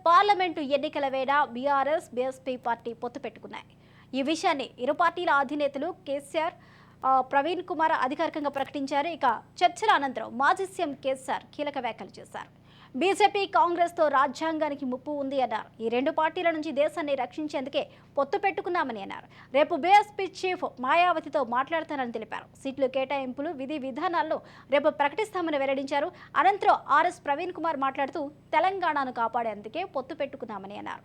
Parliament ఎన్నికల వేళ BRS BSP party పొత్తు పెట్టుకున్నాయి. ఈ విషయాన్ని ఇరు పార్టీల అధినేతలు కేసీఆర్ ప్రవీణ్ కుమార్ అధికారికంగా ప్రకటించారు. ఇక చర్చల అనంతరం మాజీ సీఎం కేసీఆర్ కీలక వ్యాఖ్యలు చేశారు. బీజేపీ కాంగ్రెస్ తో రాజ్యాంగానికి ముప్పు ఉంది అన్నారు. ఈ రెండు పార్టీల నుంచి దేశాన్ని రక్షించేందుకే పొత్తు పెట్టుకున్నామని అన్నారు. రేపు బీఎస్పీ చీఫ్ మాయావతితో మాట్లాడతానని తెలిపారు. సీట్లు కేటాయింపులు విధి విధానాలను రేపు ప్రకటిస్తామని వెల్లడించారు. అనంతరం ఆర్ఎస్ ప్రవీణ్ కుమార్ మాట్లాడుతూ తెలంగాణను కాపాడేందుకే పొత్తు పెట్టుకున్నామని అన్నారు.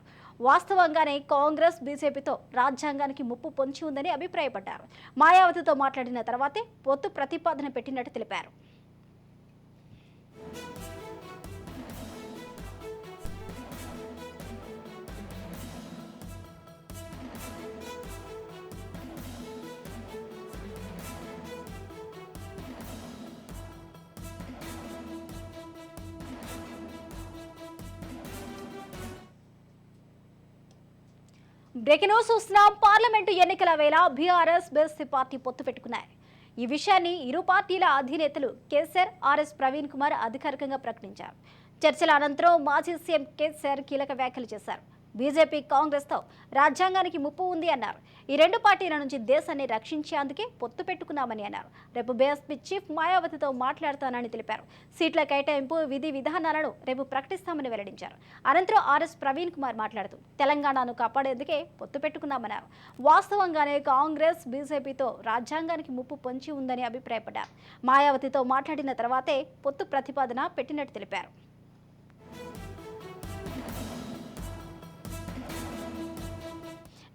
వాస్తవంగానే కాంగ్రెస్ బీజేపీతో రాజ్యాంగానికి ముప్పు పొంచి ఉందని అభిప్రాయపడ్డారు. మాయావతితో మాట్లాడిన తర్వాతే పొత్తు ప్రతిపాదన పెట్టినట్టు తెలిపారు. బ్రేకింగ్ న్యూస్ చూస్తున్నాం. పార్లమెంటు ఎన్నికల వేళ బీఆర్ఎస్ బీఎస్పీ పార్టీ పొత్తు పెట్టుకున్నాయి. ఈ విషయాన్ని ఇరు పార్టీల అధినేతలు కేసీఆర్ ఆర్ఎస్ ప్రవీణ్ కుమార్ అధికారికంగా ప్రకటించారు. చర్చల అనంతరం మాజీ సీఎం కేసీఆర్ కీలక వ్యాఖ్యలు చేశారు. బీజేపీ కాంగ్రెస్తో రాజ్యాంగానికి ముప్పు ఉంది అన్నారు. ఈ రెండు పార్టీల నుంచి దేశాన్ని రక్షించేందుకే పొత్తు పెట్టుకున్నామని అన్నారు. రేపు బీఎస్పీ చీఫ్ మాయావతితో మాట్లాడతానని తెలిపారు. సీట్ల కేటాయింపు విధి విధానాలను రేపు ప్రకటిస్తామని వెల్లడించారు. అనంతరం ఆర్ఎస్ ప్రవీణ్ కుమార్ మాట్లాడుతూ తెలంగాణను కాపాడేందుకే పొత్తు పెట్టుకున్నామన్నారు. వాస్తవంగానే కాంగ్రెస్ బీజేపీతో రాజ్యాంగానికి ముప్పు పొంచి ఉందని అభిప్రాయపడ్డారు. మాయావతితో మాట్లాడిన తర్వాతే పొత్తు ప్రతిపాదన పెట్టినట్టు తెలిపారు.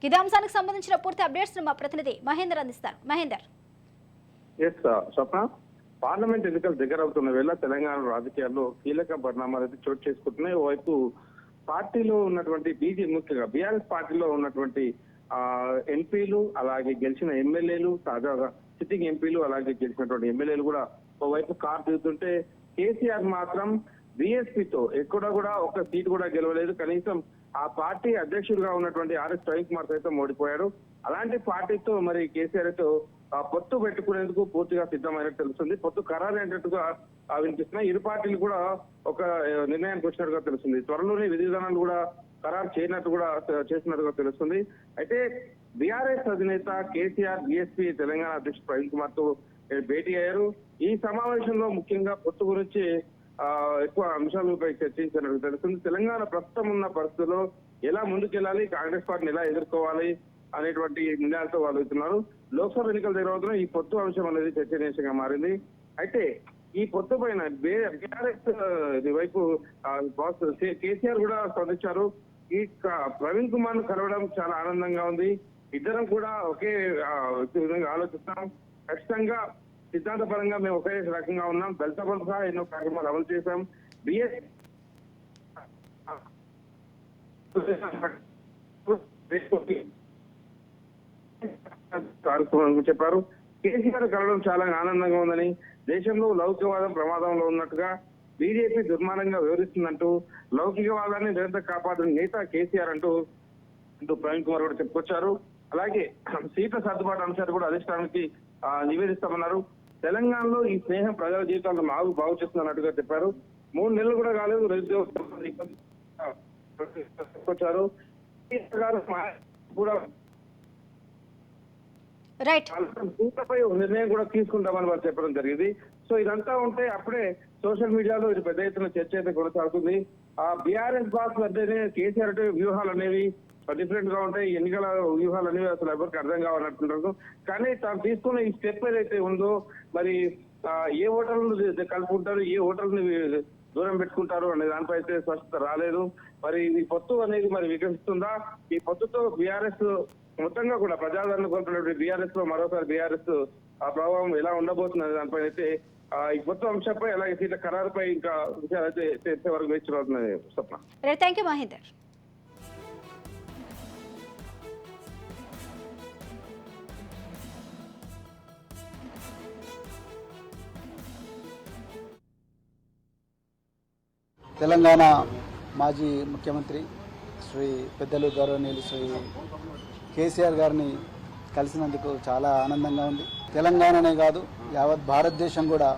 ఇదే అంశానికి సంబంధించిన పూర్తి అప్డేట్స్ మా ప్రతినిధి మహేందర్ అందిస్తారు. మహేందర్. స్వప్న, పార్లమెంట్ ఎన్నికలు దగ్గర అవుతున్న వేళ తెలంగాణ రాజకీయాల్లో కీలక పరిణామాలు అయితే చోటు చేసుకుంటున్నాయి. ఓవైపు పార్టీలో ఉన్నటువంటి ముఖ్యంగా బీఆర్ఎస్ పార్టీలో ఉన్నటువంటి ఎంపీలు, అలాగే గెలిచిన ఎమ్మెల్యేలు, తాజాగా సిట్టింగ్ ఎంపీలు, అలాగే గెలిచినటువంటి ఎమ్మెల్యేలు కూడా ఓవైపు కారు దిగుతుంటే కేసీఆర్ మాత్రం బీఎస్పీతో ఎక్కడ కూడా ఒక సీటు కూడా గెలవలేదు. కనీసం ఆ పార్టీ అధ్యక్షుడిగా ఉన్నటువంటి ఆర్ఎస్ ప్రవీణ్ కుమార్ సైతం ఓడిపోయారు. అలాంటి పార్టీతో మరి కేసీఆర్ తో పొత్తు పెట్టుకునేందుకు పూర్తిగా సిద్ధమైనట్టు తెలుస్తుంది. పొత్తు ఖరారు అయినట్టుగా వినిపిస్తున్నాయి. ఇరు పార్టీలు కూడా ఒక నిర్ణయానికి వచ్చినట్టుగా తెలుస్తుంది. త్వరలోనే విధి విధానాలు కూడా ఖరారు చేసినట్టుగా తెలుస్తుంది. అయితే బీఆర్ఎస్ అధినేత కేసీఆర్ బీఎస్పీ తెలంగాణ అధ్యక్షుడు ప్రవీణ్ కుమార్ తో భేటీ అయ్యారు. ఈ సమావేశంలో ముఖ్యంగా పొత్తు గురించి ఎక్కువ అంశాలపై చర్చించినట్టు తెలుస్తుంది. తెలంగాణ ప్రస్తుతం ఉన్న పరిస్థితుల్లో ఎలా ముందుకెళ్లాలి, కాంగ్రెస్ పార్టీని ఎలా ఎదుర్కోవాలి అనేటువంటి నిర్ణయాలతో వాళ్ళు ఇస్తున్నారు. లోక్సభ ఎన్నికల దగ్గర ఈ పొత్తు అంశం అనేది చర్చనీయాంశంగా మారింది. అయితే ఈ పొత్తు పైన బీఆర్ఎస్ వైపు కేసీఆర్ కూడా స్పందించారు. ఈ ప్రవీణ్ కుమార్ ను కలవడం చాలా ఆనందంగా ఉంది. ఇద్దరం కూడా ఒకే విధంగా ఆలోచిస్తాం. ఖచ్చితంగా సిద్ధాంతపరంగా మేము ఒకే రకంగా ఉన్నాం. దళిత బంధు సహా ఎన్నో కార్యక్రమాలు అమలు చేశాం. చెప్పారు. కేసీఆర్ కలవడం చాలా ఆనందంగా ఉందని, దేశంలో లౌకికవాదం ప్రమాదంలో ఉన్నట్టుగా బీజేపీ దుర్మార్గంగా వివరిస్తుందంటూ, లౌకికవాదాన్ని నిరంతరం కాపాడుతున్న నేత కేసీఆర్ అంటూ ప్రవీణ్ కుమార్ కూడా చెప్పుకొచ్చారు. అలాగే సీట్ల సర్దుబాటు అంశాలు కూడా అధిష్టానానికి నివేదిస్తామన్నారు. తెలంగాణలో ఈ స్నేహం ప్రజల జీవితాలను బాగు చేస్తున్నట్టుగా చెప్పారు. 3 నెలలు కూడా కాలేదు వచ్చారు. సీట్లపై నిర్ణయం కూడా తీసుకుంటామని వారు చెప్పడం జరిగింది. సో ఇదంతా ఉంటే అప్పుడే సోషల్ మీడియాలో ఇది పెద్ద ఎత్తున చర్చ అయితే కొనసాగుతుంది. ఆ బీఆర్ఎస్ బాస్ అంటేనే కేసీఆర్ అంటే వ్యూహాలు అనేవి డిఫరెంట్ గా ఉంటాయి. ఎన్నికల వ్యూహాలు అనేవి అసలు ఎవరికి అర్థం కావాలనుకుంటారు. కానీ తాను తీసుకున్న ఈ స్టెప్ ఏదైతే ఉందో, మరి ఏ ఓటర్లను కలుపుకుంటారు, ఏ ఓటర్లను దూరం పెట్టుకుంటారు అనే దానిపై అయితే స్పష్టత రాలేదు. మరి ఈ పొత్తు అనేది మరి వికసిస్తుందా? ఈ పొత్తుతో బీఆర్ఎస్ మొత్తంగా కూడా ప్రజాదరణ కోల్పోయినటువంటి బీఆర్ఎస్ లో మరోసారి బీఆర్ఎస్ ఆ ప్రభావం ఎలా ఉండబోతున్నది దానిపై అయితే ఈ పొత్తు అంశంపై అలాగే సీట్ల ఖరారుపై ఇంకా విషయాలు అయితే చర్చ వరకు వేచి చూడాల్సింది. స్వప్న. Thank you Mahender. తెలంగాణ మాజీ ముఖ్యమంత్రి శ్రీ పెద్దలు గౌరవనీయులు శ్రీ కేసీఆర్ గారిని కలిసినందుకు చాలా ఆనందంగా ఉంది. తెలంగాణనే కాదు యావత్ భారతదేశం కూడా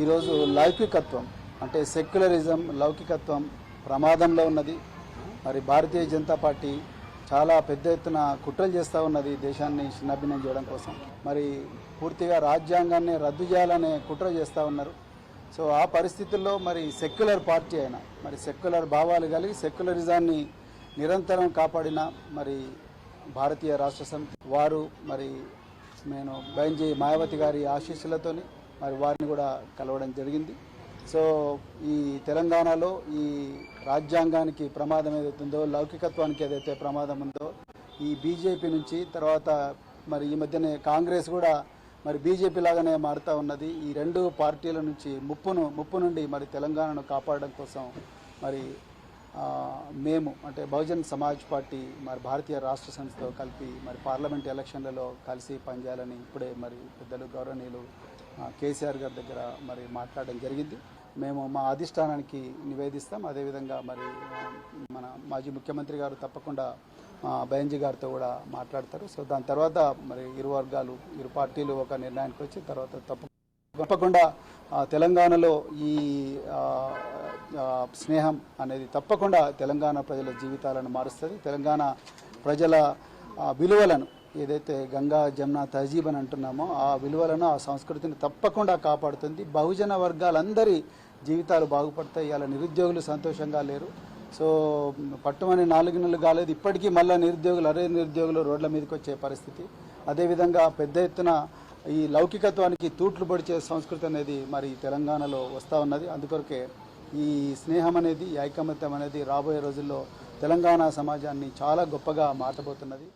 ఈరోజు లౌకికత్వం అంటే సెక్యులరిజం, లౌకికత్వం ప్రమాదంలో ఉన్నది. మరి భారతీయ జనతా పార్టీ చాలా పెద్ద ఎత్తున కుట్రలు చేస్తూ ఉన్నది దేశాన్ని చిన్నాభిన్నం చేయడం కోసం. మరి పూర్తిగా రాజ్యాంగాన్ని రద్దు చేయాలనే కుట్ర చేస్తూ ఉన్నారు. సో ఆ పరిస్థితుల్లో మరి సెక్యులర్ పార్టీ అయినా మరి సెక్యులర్ భావాలు కలిగి సెక్యులరిజాన్ని నిరంతరం కాపాడిన మరి భారతీయ రాష్ట్ర సమితి వారు మరి నేను బైంజీ మాయావతి గారి ఆశీస్సులతోని మరి వారిని కూడా కలవడం జరిగింది. సో ఈ తెలంగాణలో ఈ రాజ్యాంగానికి ప్రమాదం ఏదైతుందో, లౌకికత్వానికి ఏదైతే ప్రమాదం ఉందో, ఈ బీజేపీ నుంచి తర్వాత మరి ఈ మధ్యనే కాంగ్రెస్ కూడా మరి బీజేపీ లాగానే మారుతూ ఉన్నది. ఈ రెండు పార్టీల నుంచి ముప్పు నుండి మరి తెలంగాణను కాపాడడం కోసం మరి మేము అంటే బహుజన్ సమాజ్ పార్టీ మరి భారతీయ రాష్ట్ర సమితితో కలిపి మరి పార్లమెంట్ ఎలక్షన్లలో కలిసి పనిచేయాలని ఇప్పుడే మరి పెద్దలు గౌరవనీయులు కేసీఆర్ గారి దగ్గర మరి మాట్లాడడం జరిగింది. మేము మా అధిష్టానానికి నివేదిస్తాం. అదేవిధంగా మరి మన మాజీ ముఖ్యమంత్రి గారు తప్పకుండా బైంజీ గారితో కూడా మాట్లాడతారు. సో దాని తర్వాత మరి ఇరు వర్గాలు ఇరు పార్టీలు ఒక నిర్ణయానికి వచ్చి తర్వాత తప్పకుండా తెలంగాణలో ఈ స్నేహం అనేది తప్పకుండా తెలంగాణ ప్రజల జీవితాలను మారుస్తుంది. తెలంగాణ ప్రజల విలువలను ఏదైతే గంగా జమున తహజీబ్ అని అంటున్నామో ఆ విలువలను ఆ సంస్కృతిని తప్పకుండా కాపాడుతుంది. బహుజన వర్గాలందరి జీవితాలు బాగుపడతాయి. ఇలా నిరుద్యోగులు సంతోషంగా లేరు. సో పట్టుమని 4 నెలలు కాలేదు, ఇప్పటికీ మళ్ళీ నిరుద్యోగులు రోడ్ల మీదకి వచ్చే పరిస్థితి. అదేవిధంగా పెద్ద ఎత్తున ఈ లౌకికత్వానికి తూట్లు పొడిచే సంస్కృతి అనేది మరి తెలంగాణలో వస్తూ ఉన్నది. అందుకొరకే ఈ స్నేహం అనేది, ఈ ఐకమత్యం అనేది రాబోయే రోజుల్లో తెలంగాణ సమాజాన్ని చాలా గొప్పగా మార్చబోతున్నది.